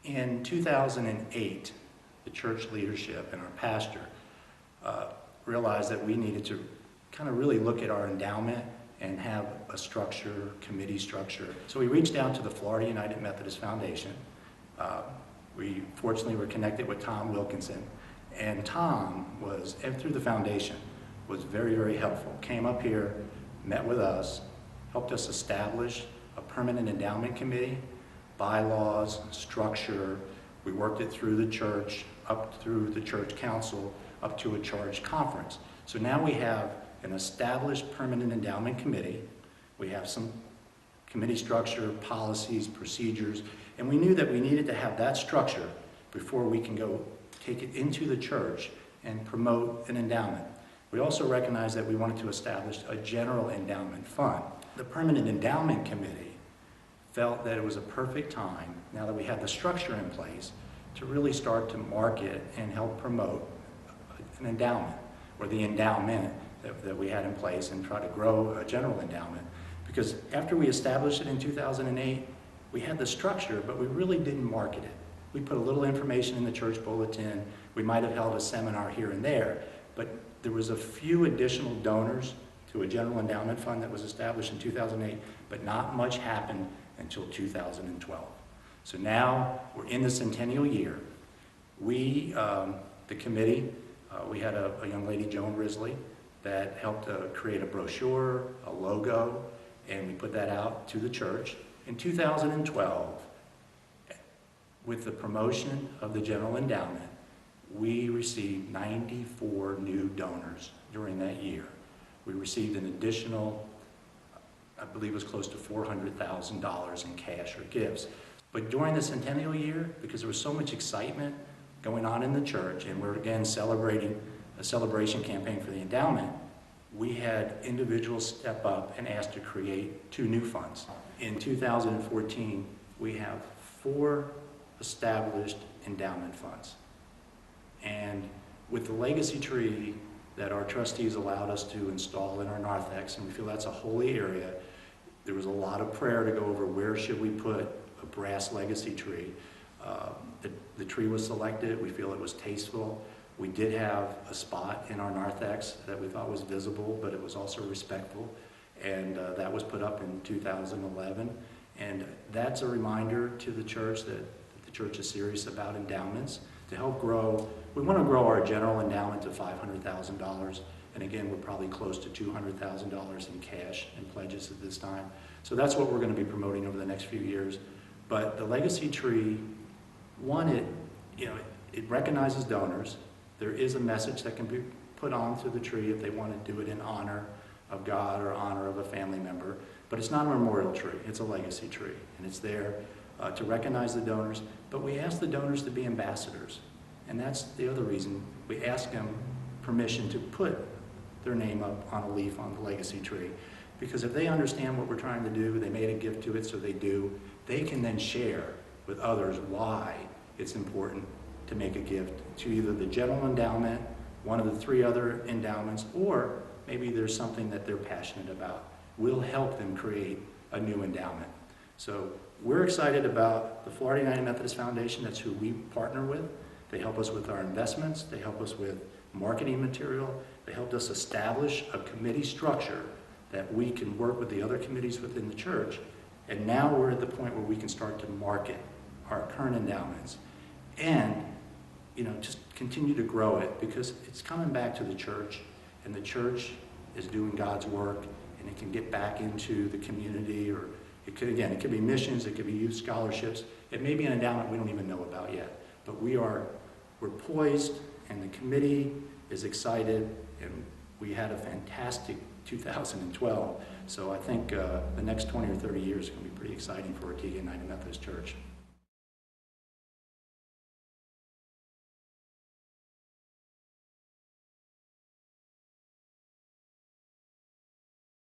In 2008, the church leadership and our pastor realized that we needed to kind of really look at our endowment and have a structure, committee structure. So we reached out to the Florida United Methodist Foundation. We fortunately were connected with Tom Wilkinson, and Tom was, and through the foundation, was very, very helpful. Came up here, met with us, helped us establish a permanent endowment committee, bylaws, structure. We worked it through the church, up through the church council, up to a church conference. So now we have an established permanent endowment committee. We have some committee structure, policies, procedures, and we knew that we needed to have that structure before we can go take it into the church and promote an endowment. We also recognized that we wanted to establish a general endowment fund. The permanent endowment committee felt that it was a perfect time, now that we had the structure in place, to really start to market and help promote an endowment, or the endowment that we had in place, and try to grow a general endowment. Because after we established it in 2008, we had the structure, but we really didn't market it. We put a little information in the church bulletin, we might have held a seminar here and there, but there was a few additional donors to a general endowment fund that was established in 2008, but not much happened until 2012. So now we're in the centennial year. We, the committee, we had a young lady, Joan Risley, that helped create a brochure, a logo, and we put that out to the church. In 2012, with the promotion of the general endowment, we received 94 new donors during that year. We received an additional, I believe it was close to $400,000 in cash or gifts. But during the centennial year, because there was so much excitement going on in the church, and we're again celebrating a celebration campaign for the endowment, we had individuals step up and ask to create 2 new funds. In 2014, we have 4 established endowment funds. And with the legacy tree that our trustees allowed us to install in our narthex, and we feel that's a holy area, there was a lot of prayer to go over where should we put a brass legacy tree. The tree was selected. We feel it was tasteful. We did have a spot in our narthex that we thought was visible, but it was also respectful, and that was put up in 2011. And that's a reminder to the church that the church is serious about endowments to help grow. We want to grow our general endowment to $500,000, and again, we're probably close to $200,000 in cash and pledges at this time. So that's what we're going to be promoting over the next few years. But the legacy tree, one, it recognizes donors. There is a message that can be put onto the tree if they want to do it in honor of God or honor of a family member. But it's not a memorial tree, it's a legacy tree. And it's there to recognize the donors. But we ask the donors to be ambassadors. And that's the other reason. We ask them permission to put their name up on a leaf on the legacy tree. Because if they understand what we're trying to do, they made a gift to it, so they do, they can then share with others why it's important to make a gift to either the general endowment, one of the 3 other endowments, or maybe there's something that they're passionate about. We'll help them create a new endowment. So we're excited about the Florida United Methodist Foundation. That's who we partner with. They help us with our investments. They help us with marketing material. They helped us establish a committee structure that we can work with the other committees within the church. And now we're at the point where we can start to market our current endowments and just continue to grow it, because it's coming back to the church, and the church is doing God's work, and it can get back into the community, or it could be missions, it could be youth scholarships, it may be an endowment we don't even know about yet. But we're poised, and the committee is excited, and we had a fantastic 2012. So I think the next 20 or 30 years is going to be pretty exciting for Ortega United Methodist Church.